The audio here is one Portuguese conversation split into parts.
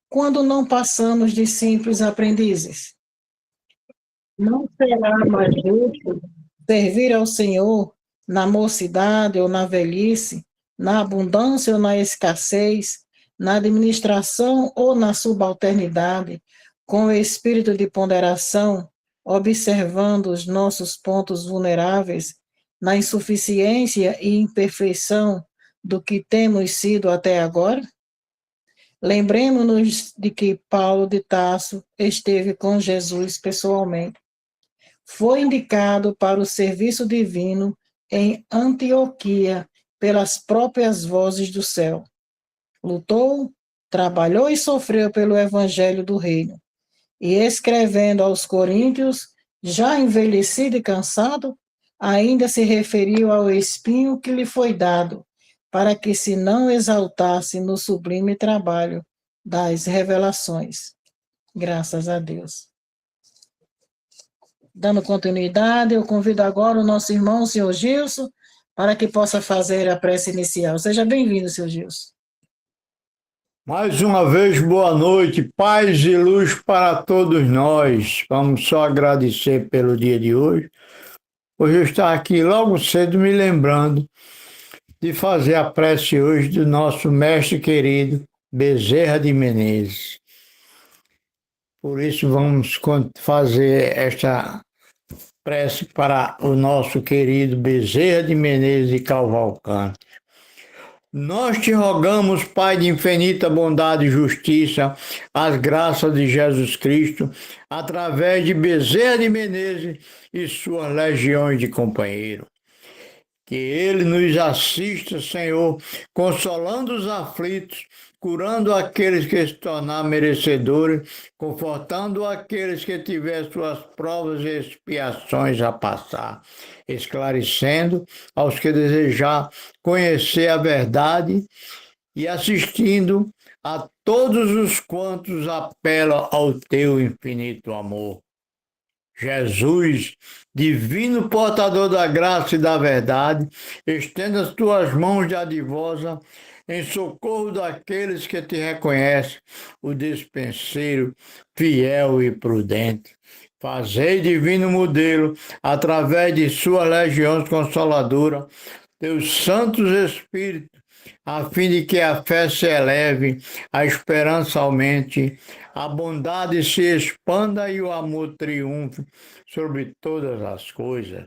quando não passamos de simples aprendizes. Não será mais justo servir ao Senhor na mocidade ou na velhice, na abundância ou na escassez, na administração ou na subalternidade, com o espírito de ponderação, observando os nossos pontos vulneráveis, na insuficiência e imperfeição do que temos sido até agora? Lembremos-nos de que Paulo de Tarso esteve com Jesus pessoalmente. Foi indicado para o serviço divino em Antioquia pelas próprias vozes do céu. Lutou, trabalhou e sofreu pelo evangelho do reino. E escrevendo aos coríntios, já envelhecido e cansado, ainda se referiu ao espinho que lhe foi dado, para que se não exaltasse no sublime trabalho das revelações. Graças a Deus. Dando continuidade, eu convido agora o nosso irmão, o senhor Gilson, para que possa fazer a prece inicial. Seja bem-vindo, senhor Gilson. Mais uma vez, boa noite, paz e luz para todos nós. Vamos só agradecer pelo dia de hoje, por eu estar aqui logo cedo me lembrando de fazer a prece hoje do nosso mestre querido Bezerra de Menezes. Por isso vamos fazer esta prece para o nosso querido Bezerra de Menezes e Cavalcante. Nós te rogamos, Pai de infinita bondade e justiça, as graças de Jesus Cristo, através de Bezerra de Menezes e suas legiões de companheiros. Que ele nos assista, Senhor, consolando os aflitos, curando aqueles que se tornaram merecedores, confortando aqueles que tiverem suas provas e expiações a passar, esclarecendo aos que desejar conhecer a verdade e assistindo a todos os quantos apelam ao teu infinito amor. Jesus, divino portador da graça e da verdade, estenda as tuas mãos dadivosa em socorro daqueles que te reconhecem, o despenseiro, fiel e prudente. Fazei divino modelo, através de suas legiões consoladoras, teus santos espíritos, a fim de que a fé se eleve, a esperança aumente, a bondade se expanda e o amor triunfe sobre todas as coisas.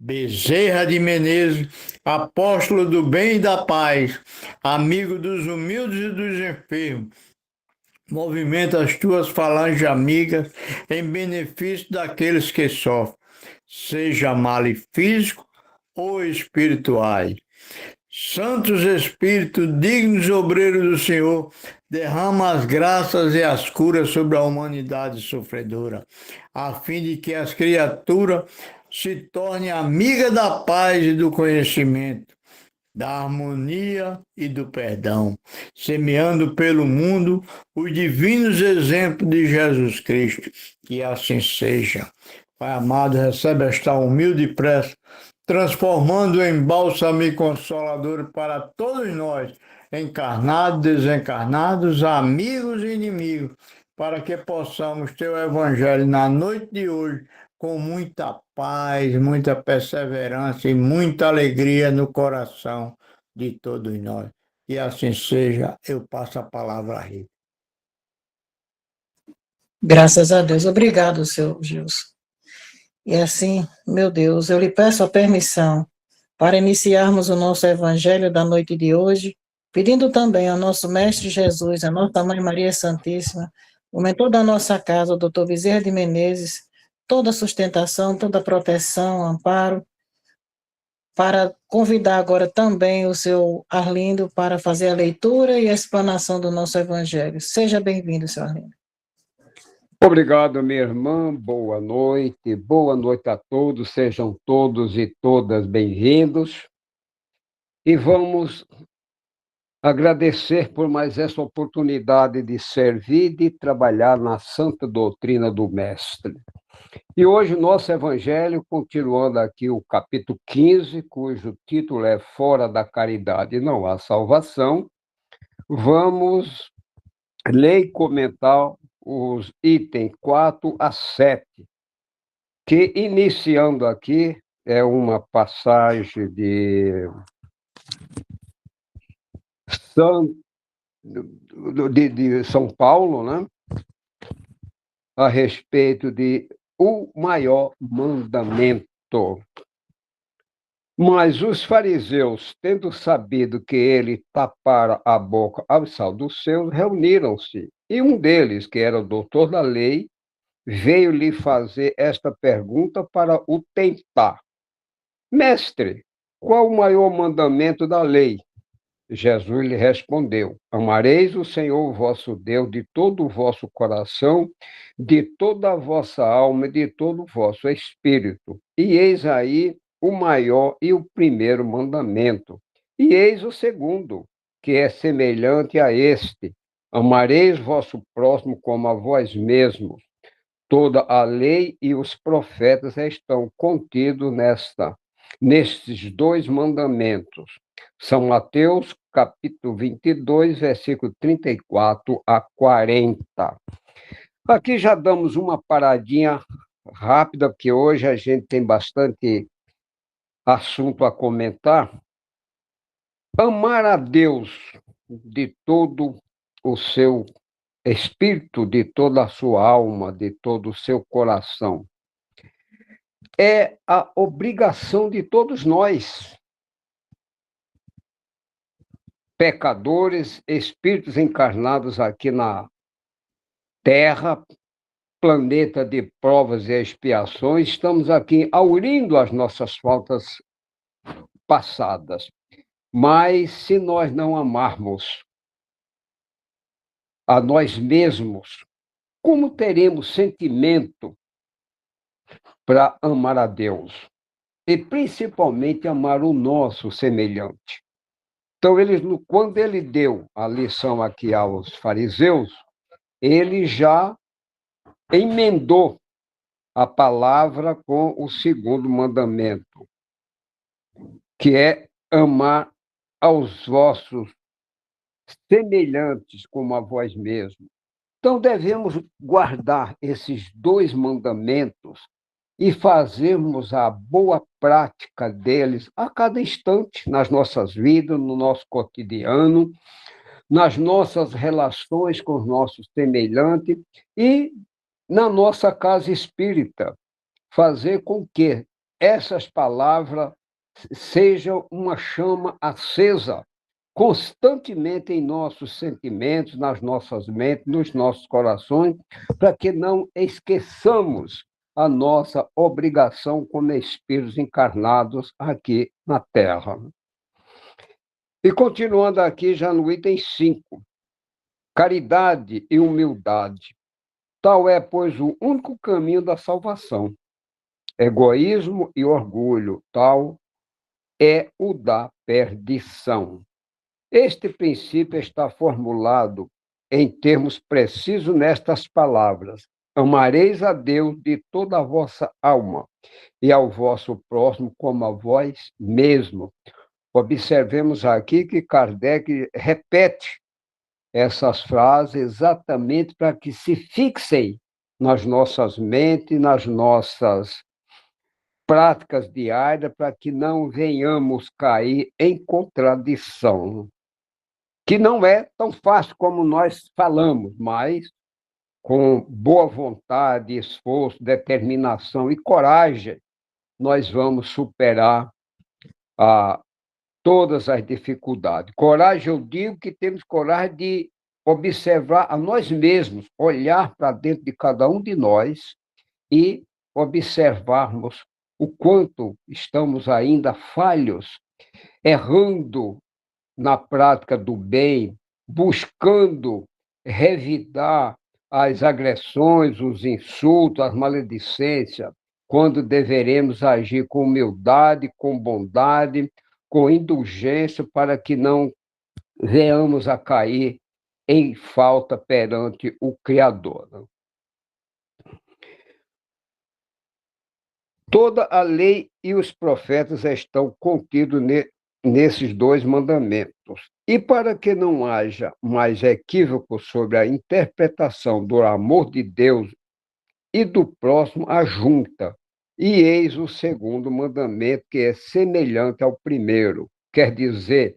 Bezerra de Menezes, apóstolo do bem e da paz, amigo dos humildes e dos enfermos, movimenta as tuas falanges amigas em benefício daqueles que sofrem, seja males físicos ou espirituais. Santos Espíritos, dignos obreiros do Senhor, derrama as graças e as curas sobre a humanidade sofredora, a fim de que as criaturas se tornem amigas da paz e do conhecimento, da harmonia e do perdão, semeando pelo mundo os divinos exemplos de Jesus Cristo. Que assim seja. Pai amado, recebe esta humilde prece, transformando em bálsamo e consolador para todos nós, encarnados, desencarnados, amigos e inimigos, para que possamos ter o Evangelho na noite de hoje com muita paz, muita perseverança e muita alegria no coração de todos nós. E assim seja, eu passo a palavra a Rita. Graças a Deus. Obrigado, seu Gilson. E assim, meu Deus, eu lhe peço a permissão para iniciarmos o nosso evangelho da noite de hoje, pedindo também ao nosso Mestre Jesus, a nossa Mãe Maria Santíssima, o mentor da nossa casa, o doutor Bezerra de Menezes, toda sustentação, toda proteção, amparo, para convidar agora também o seu Arlindo para fazer a leitura e a explanação do nosso evangelho. Seja bem-vindo, seu Arlindo. Obrigado, minha irmã. Boa noite a todos, sejam todos e todas bem-vindos. E vamos agradecer por mais essa oportunidade de servir e de trabalhar na santa doutrina do Mestre. E hoje nosso evangelho, continuando aqui o capítulo 15, cujo título é Fora da Caridade não há salvação, vamos ler e comentar os itens 4 a 7, que, iniciando aqui, é uma passagem São, de São Paulo, né? A respeito de o maior mandamento. Mas os fariseus, tendo sabido que ele tapara a boca aos saduceus, reuniram-se. E um deles, que era o doutor da lei, veio lhe fazer esta pergunta para o tentar: Mestre, qual o maior mandamento da lei? Jesus lhe respondeu: Amareis o Senhor vosso Deus de todo o vosso coração, de toda a vossa alma e de todo o vosso espírito. E eis aí o maior e o primeiro mandamento. E eis o segundo, que é semelhante a este: Amareis vosso próximo como a vós mesmos. Toda a lei e os profetas estão contidos nestes dois mandamentos. São Mateus, capítulo 22, versículo 34 a 40. Aqui já damos uma paradinha rápida, porque hoje a gente tem bastante assunto a comentar. Amar a Deus de todo o seu espírito, de toda a sua alma, de todo o seu coração, é a obrigação de todos nós, pecadores, espíritos encarnados aqui na Terra, planeta de provas e expiações. Estamos aqui aurindo as nossas faltas passadas. Mas se nós não amarmos a nós mesmos, como teremos sentimento para amar a Deus? E principalmente amar o nosso semelhante. Então, quando ele deu a lição aqui aos fariseus, ele já emendou a palavra com o segundo mandamento, que é amar aos vossos semelhantes como a vós mesmos. Então, devemos guardar esses dois mandamentos e fazermos a boa prática deles a cada instante nas nossas vidas, no nosso cotidiano, nas nossas relações com os nossos semelhantes e na nossa casa espírita. Fazer com que essas palavras sejam uma chama acesa constantemente em nossos sentimentos, nas nossas mentes, nos nossos corações, para que não esqueçamos a nossa obrigação como espíritos encarnados aqui na Terra. E continuando aqui, já no item 5, caridade e humildade. Tal é, pois, o único caminho da salvação. Egoísmo e orgulho, tal é o da perdição. Este princípio está formulado em termos precisos nestas palavras: amareis a Deus de toda a vossa alma e ao vosso próximo como a vós mesmo. Observemos aqui que Kardec repete essas frases exatamente para que se fixem nas nossas mentes, nas nossas práticas diárias, para que não venhamos cair em contradição, que não é tão fácil como nós falamos, mas com boa vontade, esforço, determinação e coragem, nós vamos superar todas as dificuldades. Coragem, eu digo que temos coragem de observar a nós mesmos, olhar para dentro de cada um de nós e observarmos o quanto estamos ainda falhos, errando na prática do bem, buscando revidar as agressões, os insultos, as maledicências, quando deveremos agir com humildade, com bondade, com indulgência, para que não venhamos a cair em falta perante o Criador. Toda a lei e os profetas estão contidos nesses dois mandamentos. E para que não haja mais equívoco sobre a interpretação do amor de Deus e do próximo, ajunta. E eis o segundo mandamento, que é semelhante ao primeiro. Quer dizer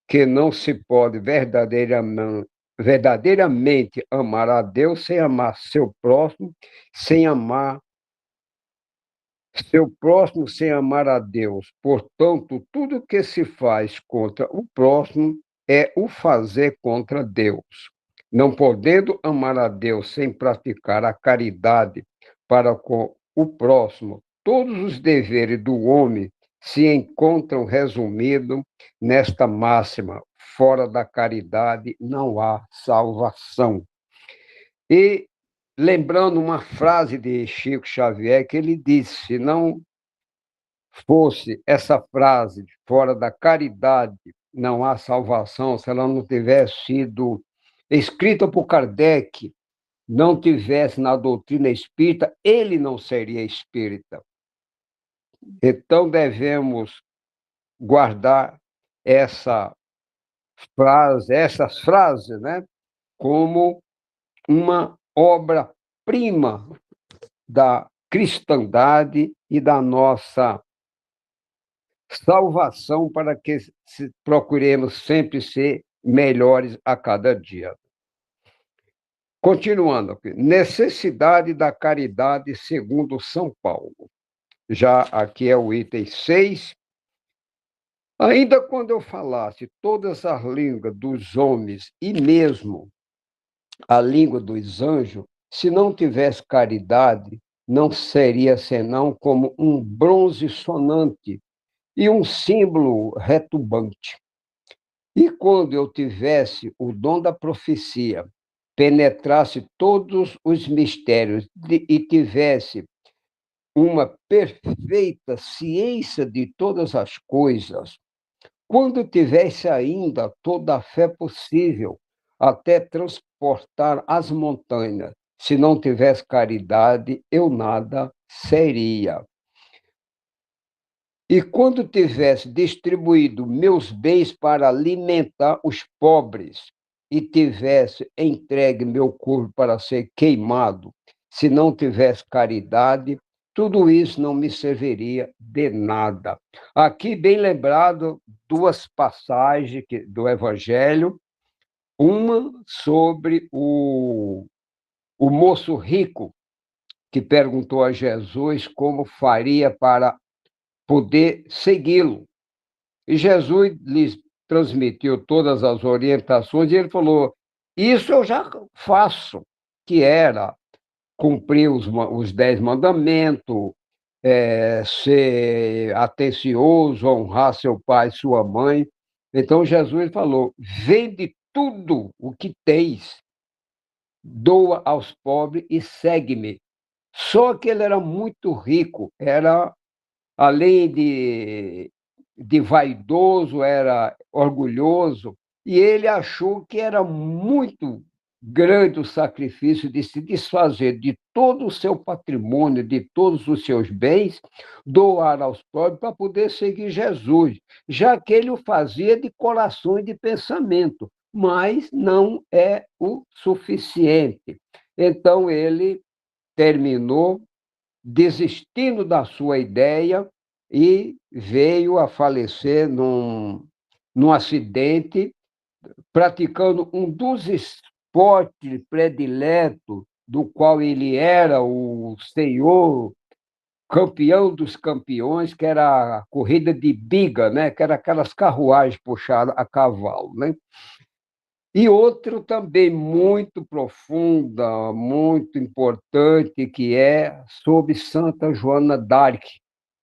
que não se pode verdadeiramente amar a Deus sem amar seu próximo, sem amar seu próximo sem amar a Deus. Portanto, tudo que se faz contra o próximo é o fazer contra Deus. Não podendo amar a Deus sem praticar a caridade para com o próximo, todos os deveres do homem se encontram resumidos nesta máxima: fora da caridade não há salvação. E lembrando uma frase de Chico Xavier, que ele disse: se não fosse essa frase, fora da caridade não há salvação, se ela não tivesse sido escrita por Kardec, não tivesse na doutrina espírita, ele não seria espírita. Então devemos guardar essas frases, né, como uma obra-prima da cristandade e da nossa salvação, para que procuremos sempre ser melhores a cada dia. Continuando aqui, necessidade da caridade segundo São Paulo. Já aqui é o item 6. Ainda quando eu falasse todas as línguas dos homens e mesmo a língua dos anjos, se não tivesse caridade, não seria senão como um bronze sonante e um símbolo retumbante. E quando eu tivesse o dom da profecia, penetrasse todos os mistérios e tivesse uma perfeita ciência de todas as coisas, quando tivesse ainda toda a fé possível, até transportar as montanhas, se não tivesse caridade, eu nada seria. E quando tivesse distribuído meus bens para alimentar os pobres, e tivesse entregue meu corpo para ser queimado, se não tivesse caridade, tudo isso não me serviria de nada. Aqui, bem lembrado, duas passagens do Evangelho, uma sobre o moço rico, que perguntou a Jesus como faria para poder segui-lo. E Jesus lhes transmitiu todas as orientações e ele falou: isso eu já faço, que era cumprir os 10 mandamentos, ser atencioso, honrar seu pai e sua mãe. Então Jesus falou: vende tudo o que tens, doa aos pobres e segue-me. Só que ele era muito rico, era, além de vaidoso, era orgulhoso, e ele achou que era muito grande o sacrifício de se desfazer de todo o seu patrimônio, de todos os seus bens, doar aos pobres para poder seguir Jesus, já que ele o fazia de coração e de pensamento, mas não é o suficiente. Então ele terminou desistindo da sua ideia e veio a falecer num acidente, praticando um dos esportes prediletos, do qual ele era o senhor, campeão dos campeões, que era a corrida de biga, né? Que era aquelas carruagens puxadas a cavalo, né? E outro também muito profunda, muito importante, que é sobre Santa Joana d'Arc,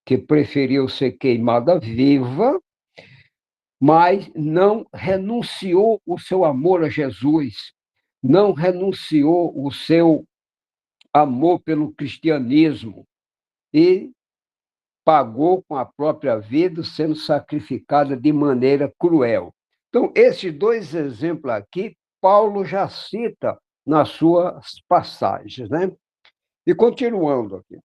que preferiu ser queimada viva, mas não renunciou o seu amor a Jesus, não renunciou o seu amor pelo cristianismo e pagou com a própria vida, sendo sacrificada de maneira cruel. Então, esses dois exemplos aqui, Paulo já cita nas suas passagens, né? E continuando aqui.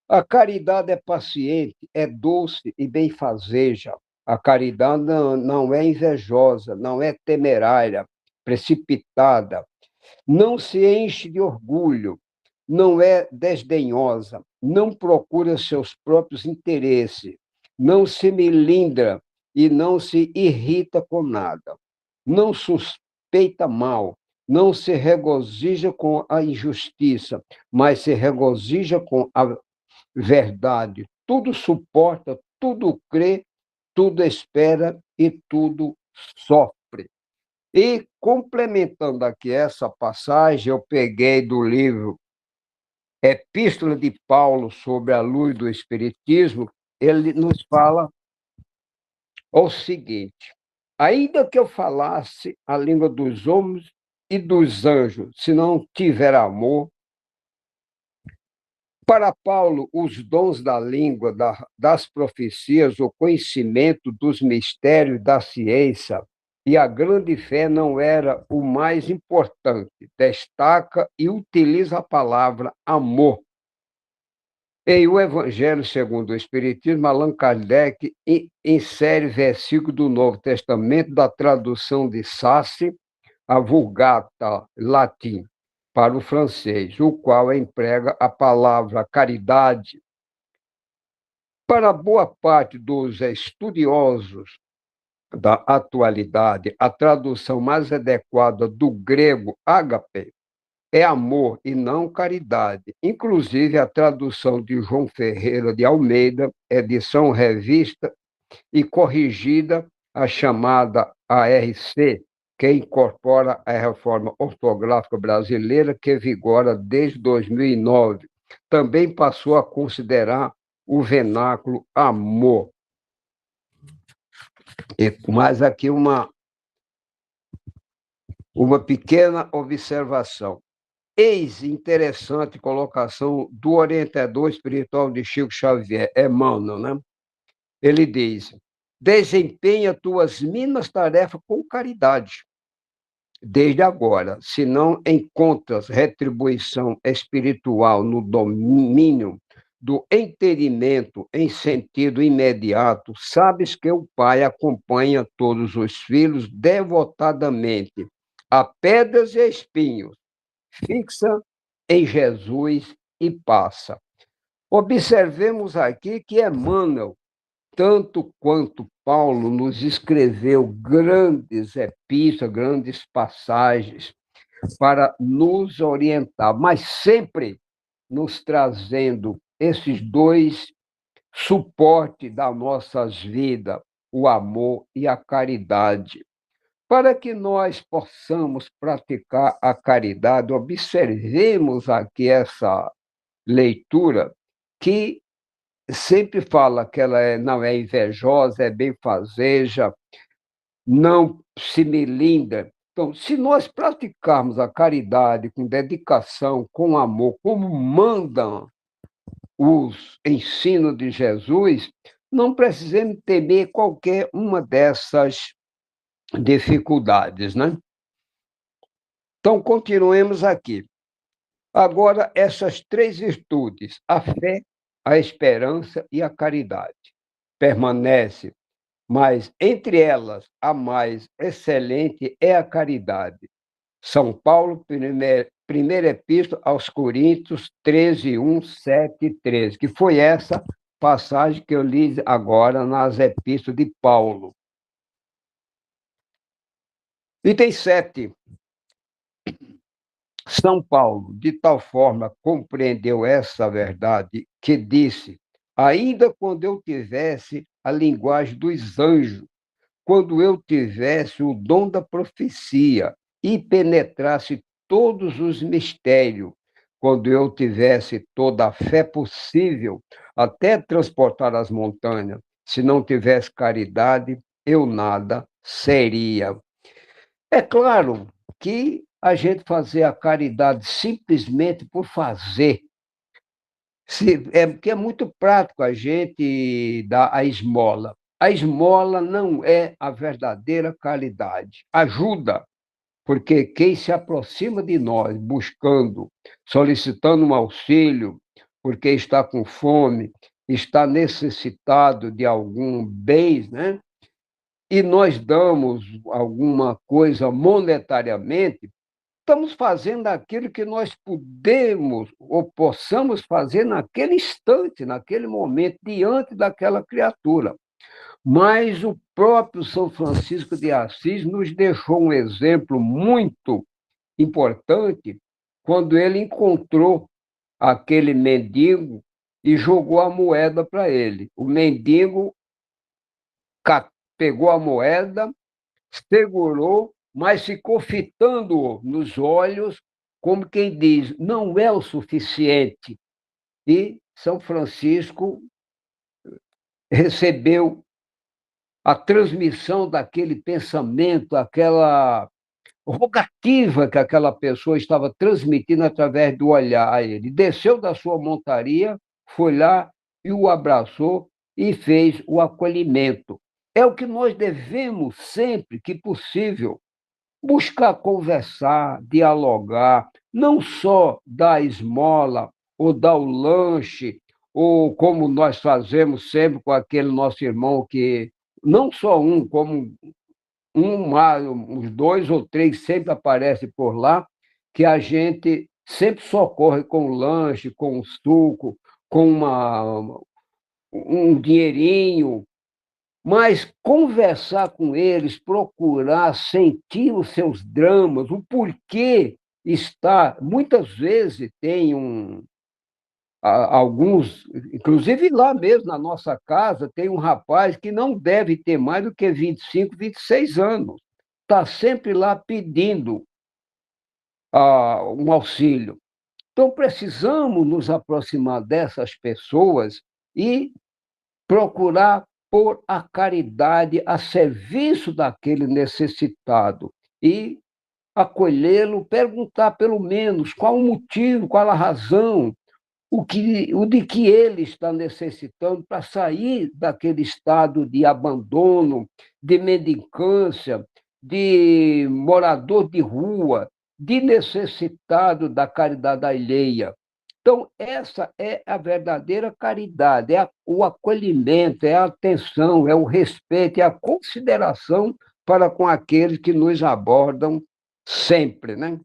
A caridade é paciente, é doce e benfazeja. A caridade não é invejosa, não é temerária, precipitada, não se enche de orgulho, não é desdenhosa, não procura seus próprios interesses, não se melindra e não se irrita com nada, não suspeita mal, não se regozija com a injustiça, mas se regozija com a verdade. Tudo suporta, tudo crê, tudo espera e tudo sofre. E, complementando aqui essa passagem, eu peguei do livro Epístola de Paulo sobre a luz do Espiritismo, ele nos fala o seguinte: ainda que eu falasse a língua dos homens e dos anjos, se não tiver amor, para Paulo, os dons da língua, das profecias, o conhecimento dos mistérios da ciência e a grande fé não era o mais importante. Destaca e utiliza a palavra amor. Em O Evangelho segundo o Espiritismo, Allan Kardec insere versículo do Novo Testamento da tradução de Sassi, a Vulgata latim, para o francês, o qual emprega a palavra caridade. Para boa parte dos estudiosos da atualidade, a tradução mais adequada do grego ágape é amor e não caridade. Inclusive, a tradução de João Ferreira de Almeida, edição revista e corrigida, a chamada ARC, que incorpora a reforma ortográfica brasileira, que vigora desde 2009. Também passou a considerar o vernáculo amor. Mas aqui uma pequena observação. Eis interessante colocação do orientador espiritual de Chico Xavier, Emmanuel, né? Ele diz: desempenha tuas mínimas tarefas com caridade. Desde agora, se não encontras retribuição espiritual no domínio do entendimento em sentido imediato, sabes que o Pai acompanha todos os filhos devotadamente, a pedras e espinhos, fixa em Jesus e passa. Observemos aqui que Emmanuel, tanto quanto Paulo, nos escreveu grandes epístolas, grandes passagens para nos orientar, mas sempre nos trazendo esses dois suportes das nossas vidas, o amor e a caridade. Para que nós possamos praticar a caridade, observemos aqui essa leitura que sempre fala que ela não é invejosa, é benfazeja, não se melindra. Então, se nós praticarmos a caridade com dedicação, com amor, como mandam os ensinos de Jesus, não precisamos temer qualquer uma dessas dificuldades, né? Então, continuemos aqui. Agora, essas três virtudes, a fé, a esperança e a caridade, permanece, mas entre elas a mais excelente é a caridade. São Paulo, primeira epístola aos Coríntios 13, 1, 7 e 13, que foi essa passagem que eu li agora nas epístolas de Paulo. Item 7. São Paulo, de tal forma, compreendeu essa verdade que disse: ainda quando eu tivesse a linguagem dos anjos, quando eu tivesse o dom da profecia e penetrasse todos os mistérios, quando eu tivesse toda a fé possível, até transportar as montanhas, se não tivesse caridade, eu nada seria. É claro que a gente fazer a caridade simplesmente por fazer, porque é muito prático a gente dar a esmola. A esmola não é a verdadeira caridade. Ajuda, porque quem se aproxima de nós buscando, solicitando um auxílio, porque está com fome, está necessitado de algum bem, né? e nós damos alguma coisa monetariamente, estamos fazendo aquilo que nós podemos ou possamos fazer naquele instante, naquele momento, diante daquela criatura. Mas o próprio São Francisco de Assis nos deixou um exemplo muito importante quando ele encontrou aquele mendigo e jogou a moeda para ele. O mendigo pegou a moeda, segurou, mas ficou fitando-o nos olhos, como quem diz, não é o suficiente. E São Francisco recebeu a transmissão daquele pensamento, aquela rogativa que aquela pessoa estava transmitindo através do olhar a ele. Desceu da sua montaria, foi lá e o abraçou e fez o acolhimento. É o que nós devemos sempre que possível buscar conversar, dialogar, não só dar esmola ou dar o lanche, ou como nós fazemos sempre com aquele nosso irmão que não só um, como uns 2 ou 3 sempre aparecem por lá, que a gente sempre socorre com o lanche, com o suco, com um dinheirinho, mas conversar com eles, procurar sentir os seus dramas, o porquê está. Muitas vezes tem alguns, inclusive lá mesmo na nossa casa, tem um rapaz que não deve ter mais do que 25, 26 anos. Está sempre lá pedindo um auxílio. Então, precisamos nos aproximar dessas pessoas e procurar pôr a caridade a serviço daquele necessitado e acolhê-lo, perguntar pelo menos qual o motivo, qual a razão, o de que ele está necessitando para sair daquele estado de abandono, de mendicância, de morador de rua, de necessitado da caridade alheia. Então, essa é a verdadeira caridade, é o acolhimento, é a atenção, é o respeito, é a consideração para com aqueles que nos abordam sempre, né?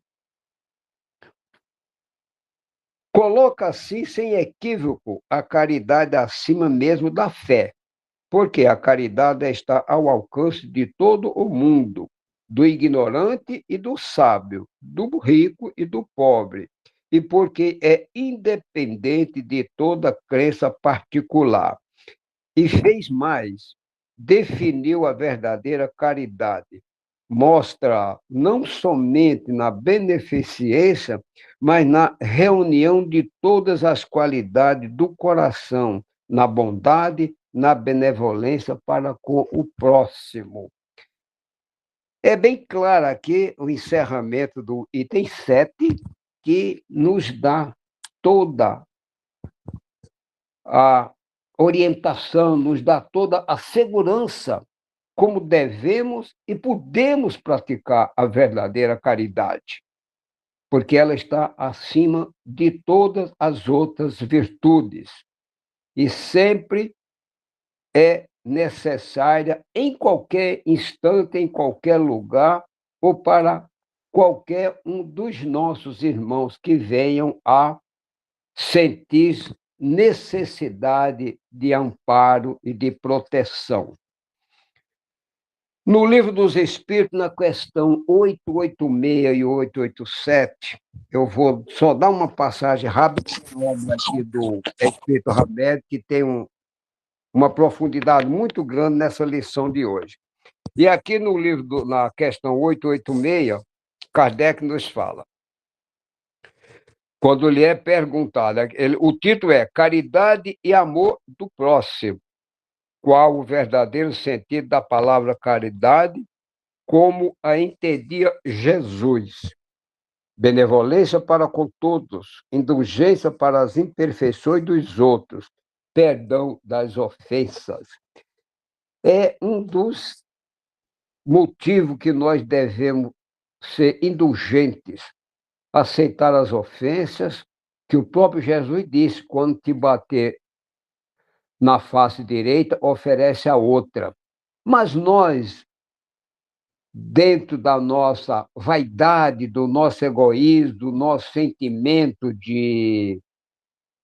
Coloca assim, sem equívoco, a caridade acima mesmo da fé, porque a caridade está ao alcance de todo o mundo, do ignorante e do sábio, do rico e do pobre, e porque é independente de toda crença particular. E fez mais, definiu a verdadeira caridade. Mostra não somente na beneficência, mas na reunião de todas as qualidades do coração, na bondade, na benevolência para com o próximo. É bem claro aqui o encerramento do item 7, que nos dá toda a orientação, nos dá toda a segurança como devemos e podemos praticar a verdadeira caridade, porque ela está acima de todas as outras virtudes e sempre é necessária em qualquer instante, em qualquer lugar, ou para qualquer um dos nossos irmãos que venham a sentir necessidade de amparo e de proteção. No Livro dos Espíritos, na questão 886 e 887, eu vou só dar uma passagem rápida aqui do Espírito Hamed, que tem uma profundidade muito grande nessa lição de hoje. E aqui no livro, na questão 886, Kardec nos fala, quando lhe é perguntado, o título é Caridade e Amor do Próximo. Qual o verdadeiro sentido da palavra caridade, como a entendia Jesus? Benevolência para com todos, indulgência para as imperfeições dos outros, perdão das ofensas. É um dos motivos que nós devemos ser indulgentes, aceitar as ofensas, que o próprio Jesus disse, quando te bater na face direita, oferece a outra. Mas nós, dentro da nossa vaidade, do nosso egoísmo, do nosso sentimento de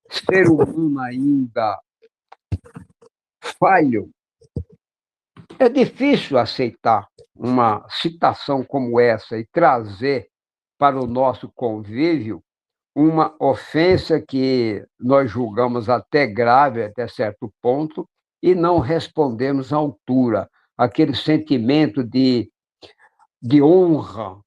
ser humano ainda falho, é difícil aceitar uma citação como essa e trazer para o nosso convívio uma ofensa que nós julgamos até grave, até certo ponto, e não respondemos à altura. Aquele sentimento de honra.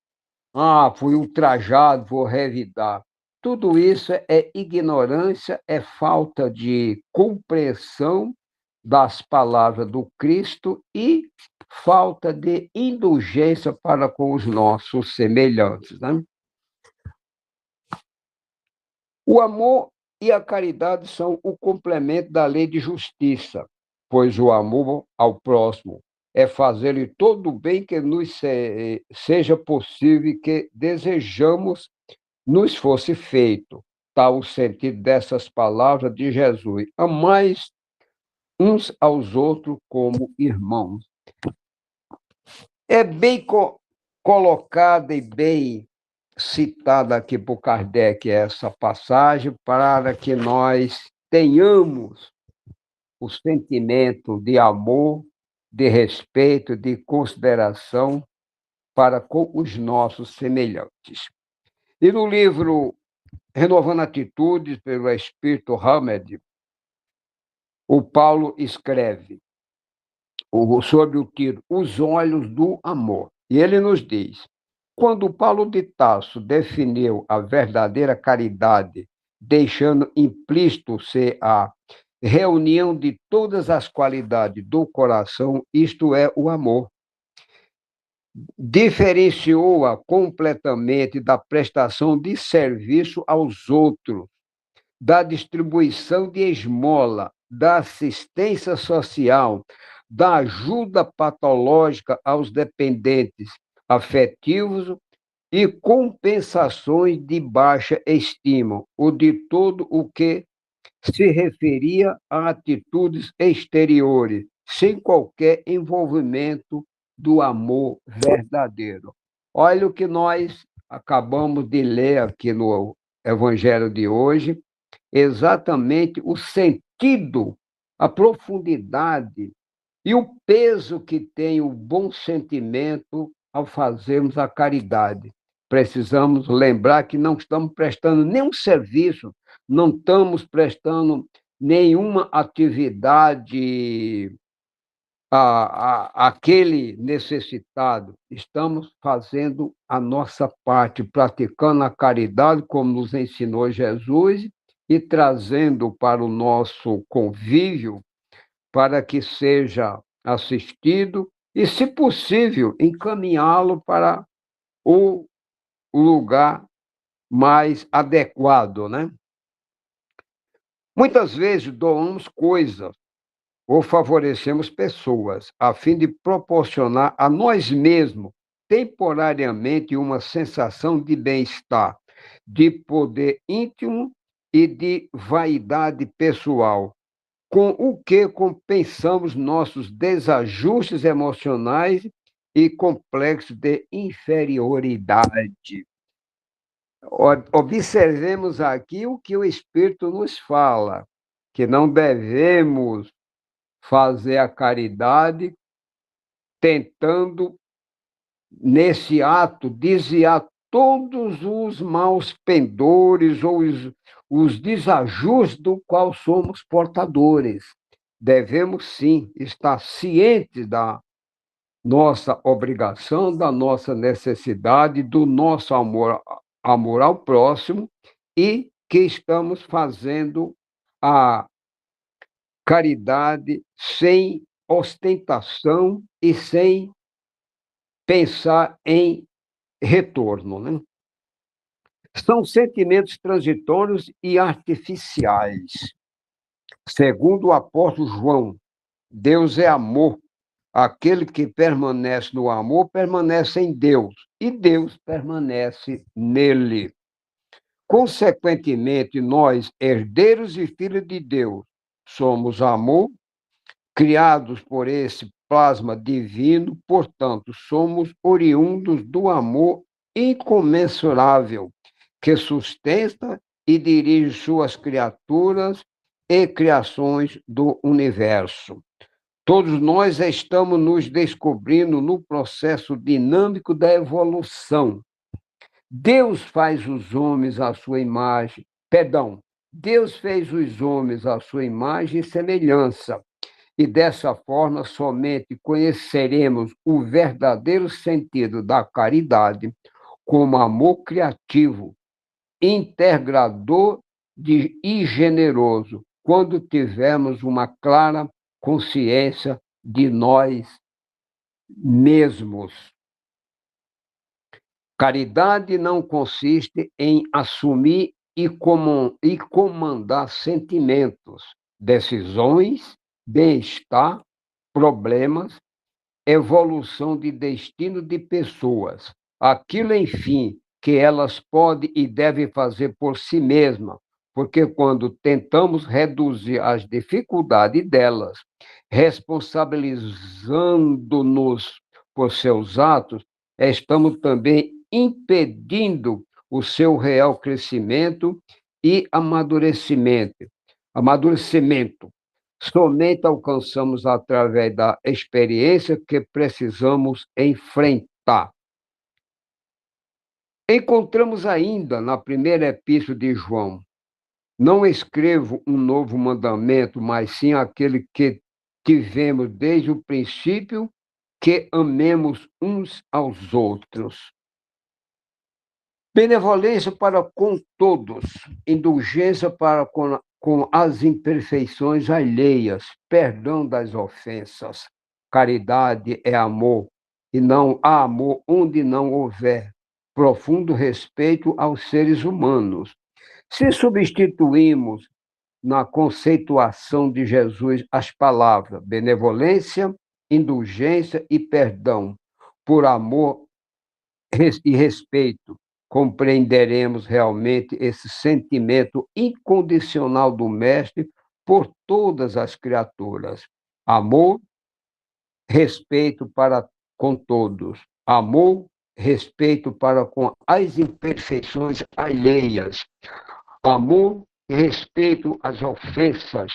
Ah, fui ultrajado, vou revidar. Tudo isso é ignorância, é falta de compreensão das palavras do Cristo e falta de indulgência para com os nossos semelhantes, né? O amor e a caridade são o complemento da lei de justiça, pois o amor ao próximo é fazer-lhe todo o bem que nos seja possível e que desejamos nos fosse feito. Tal o sentido dessas palavras de Jesus. Amais uns aos outros como irmãos. É bem colocada e bem citada aqui por Kardec essa passagem para que nós tenhamos o sentimento de amor, de respeito, de consideração para com os nossos semelhantes. E no livro Renovando Atitudes, pelo Espírito Hamed, o Paulo escreve sobre o título Os Olhos do Amor. E ele nos diz: quando Paulo de Tarso definiu a verdadeira caridade, deixando implícito ser a reunião de todas as qualidades do coração, isto é, o amor, diferenciou-a completamente da prestação de serviço aos outros, da distribuição de esmola, da assistência social, da ajuda patológica aos dependentes afetivos e compensações de baixa estima, ou de todo o que se referia a atitudes exteriores, sem qualquer envolvimento do amor verdadeiro. Olha o que nós acabamos de ler aqui no Evangelho de hoje, exatamente o sentido, a profundidade e o peso que tem o bom sentimento ao fazermos a caridade. Precisamos lembrar que não estamos prestando nenhum serviço, não estamos prestando nenhuma atividade àquele necessitado. Estamos fazendo a nossa parte, praticando a caridade, como nos ensinou Jesus, e trazendo para o nosso convívio, para que seja assistido e, se possível, encaminhá-lo para o lugar mais adequado, né? Muitas vezes doamos coisas ou favorecemos pessoas a fim de proporcionar a nós mesmos temporariamente uma sensação de bem-estar, de poder íntimo e de vaidade pessoal, com o que compensamos nossos desajustes emocionais e complexos de inferioridade. Observemos aqui o que o Espírito nos fala, que não devemos fazer a caridade tentando, nesse ato, desviar todos os maus pendores ou os desajustes do qual somos portadores. Devemos, sim, estar cientes da nossa obrigação, da nossa necessidade, do nosso amor ao próximo e que estamos fazendo a caridade sem ostentação e sem pensar em retorno, né? São sentimentos transitórios e artificiais. Segundo o apóstolo João, Deus é amor. Aquele que permanece no amor permanece em Deus e Deus permanece nele. Consequentemente, nós, herdeiros e filhos de Deus, somos amor, criados por esse plasma divino, portanto, somos oriundos do amor incomensurável que sustenta e dirige suas criaturas e criações do universo. Todos nós estamos nos descobrindo no processo dinâmico da evolução. Deus faz os homens à sua imagem, Deus fez os homens à sua imagem e semelhança, e dessa forma somente conheceremos o verdadeiro sentido da caridade como amor criativo, integrador e generoso, quando tivermos uma clara consciência de nós mesmos. Caridade não consiste em assumir e comandar sentimentos, decisões, bem-estar, problemas, evolução de destino de pessoas. Aquilo, enfim, que elas podem e devem fazer por si mesmas, porque quando tentamos reduzir as dificuldades delas, responsabilizando-nos por seus atos, estamos também impedindo o seu real crescimento e amadurecimento. Somente alcançamos através da experiência que precisamos enfrentar. Encontramos ainda na primeira epístola de João: não escrevo um novo mandamento, mas sim aquele que tivemos desde o princípio, que amemos uns aos outros. Benevolência para com todos, indulgência para com as imperfeições alheias, perdão das ofensas. Caridade é amor, e não há amor onde não houver profundo respeito aos seres humanos. Se substituímos na conceituação de Jesus as palavras benevolência, indulgência e perdão por amor e respeito, compreenderemos realmente esse sentimento incondicional do Mestre por todas as criaturas. Amor, respeito para com todos. Amor, respeito para com as imperfeições alheias. Amor e respeito às ofensas.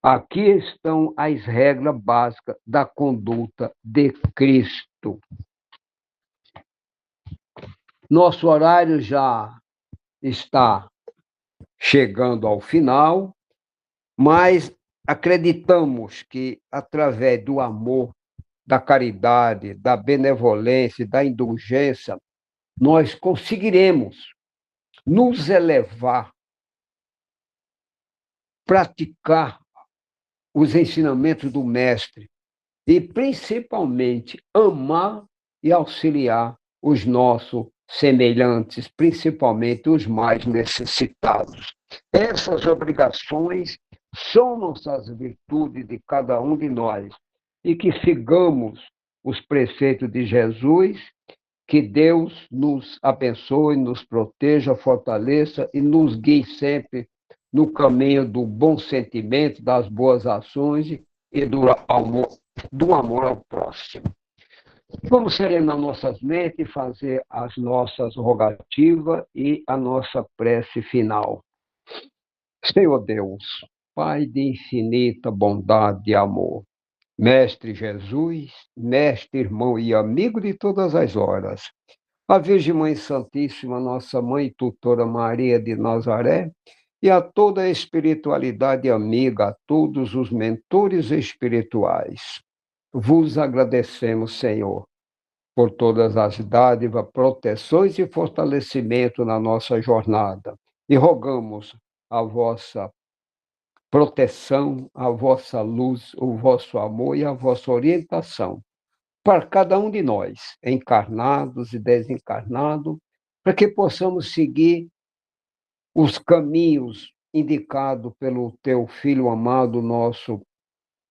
Aqui estão as regras básicas da conduta de Cristo. Nosso horário já está chegando ao final, mas acreditamos que, através do amor, da caridade, da benevolência, da indulgência, nós conseguiremos nos elevar, praticar os ensinamentos do Mestre e, principalmente, amar e auxiliar os nossos semelhantes, principalmente os mais necessitados. Essas obrigações são nossas virtudes de cada um de nós, e que sigamos os preceitos de Jesus, que Deus nos abençoe, nos proteja, fortaleça e nos guie sempre no caminho do bom sentimento, das boas ações e do amor ao próximo. Vamos serenar nossas mentes e fazer as nossas rogativas e a nossa prece final. Senhor Deus, Pai de infinita bondade e amor, Mestre Jesus, Mestre, irmão e amigo de todas as horas, a Virgem Mãe Santíssima, nossa Mãe e Tutora Maria de Nazaré, e a toda a espiritualidade amiga, a todos os mentores espirituais. Vos agradecemos, Senhor, por todas as dádivas, proteções e fortalecimento na nossa jornada. E rogamos a vossa proteção, a vossa luz, o vosso amor e a vossa orientação para cada um de nós, encarnados e desencarnados, para que possamos seguir os caminhos indicados pelo teu Filho amado, nosso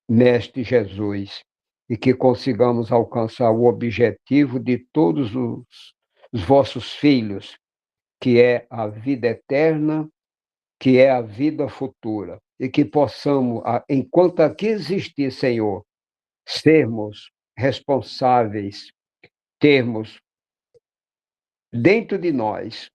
Mestre Jesus, e que consigamos alcançar o objetivo de todos os vossos filhos, que é a vida eterna, que é a vida futura. e que possamos, enquanto aqui existir, Senhor, sermos responsáveis, termos dentro de nós,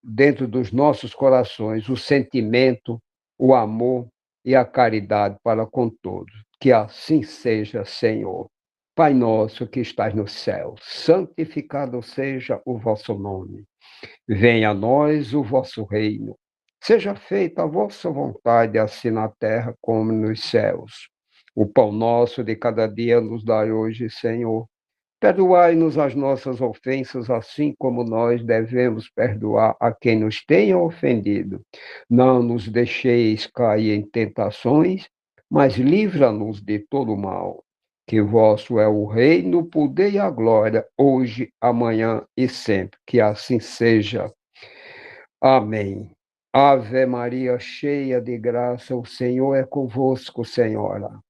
dentro dos nossos corações, o sentimento, o amor e a caridade para com todos. Que assim seja, Senhor. Pai nosso que estás no céu, santificado seja o vosso nome. Venha a nós o vosso reino. Seja feita a vossa vontade, assim na terra como nos céus. O pão nosso de cada dia nos dai hoje, Senhor. Perdoai-nos as nossas ofensas, assim como nós devemos perdoar a quem nos tenha ofendido. Não nos deixeis cair em tentações, mas livra-nos de todo mal. Que vosso é o reino, o poder e a glória, hoje, amanhã e sempre. Que assim seja. Amém. Ave Maria, cheia de graça, o Senhor é convosco, Senhora.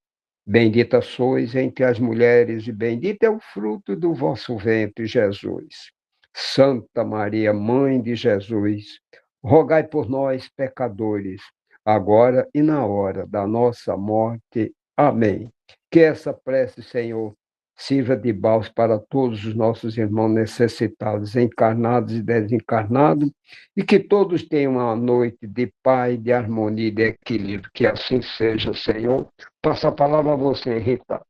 Bendita sois entre as mulheres, e bendito é o fruto do vosso ventre, Jesus. Santa Maria, Mãe de Jesus, rogai por nós, pecadores, agora e na hora da nossa morte. Amém. Que essa prece, Senhor, sirva de bálsamo para todos os nossos irmãos necessitados, encarnados e desencarnados, e que todos tenham uma noite de paz, de harmonia e de equilíbrio. Que assim seja, Senhor. Passo a palavra a você, Rita.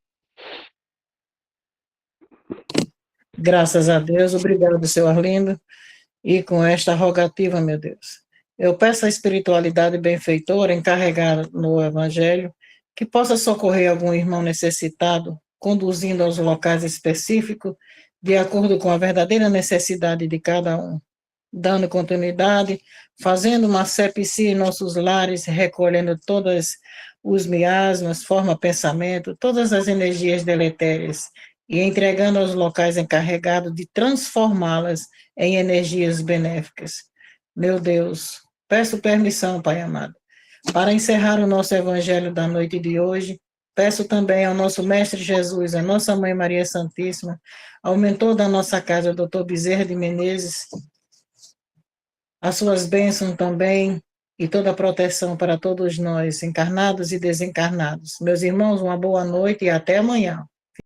Graças a Deus, obrigado, seu Arlindo. E com esta rogativa, meu Deus, eu peço à espiritualidade benfeitora encarregada no Evangelho que possa socorrer algum irmão necessitado, conduzindo aos locais específicos, de acordo com a verdadeira necessidade de cada um, dando continuidade, fazendo uma sepsia em nossos lares, recolhendo todas os miasmas, forma pensamento, todas as energias deletérias, e entregando aos locais encarregados de transformá-las em energias benéficas. Meu Deus, peço permissão, Pai amado, para encerrar o nosso evangelho da noite de hoje. Peço também ao nosso Mestre Jesus, a nossa Mãe Maria Santíssima, ao mentor da nossa casa, Dr. Bezerra de Menezes, as suas bênçãos também e toda a proteção para todos nós, encarnados e desencarnados. Meus irmãos, uma boa noite e até amanhã.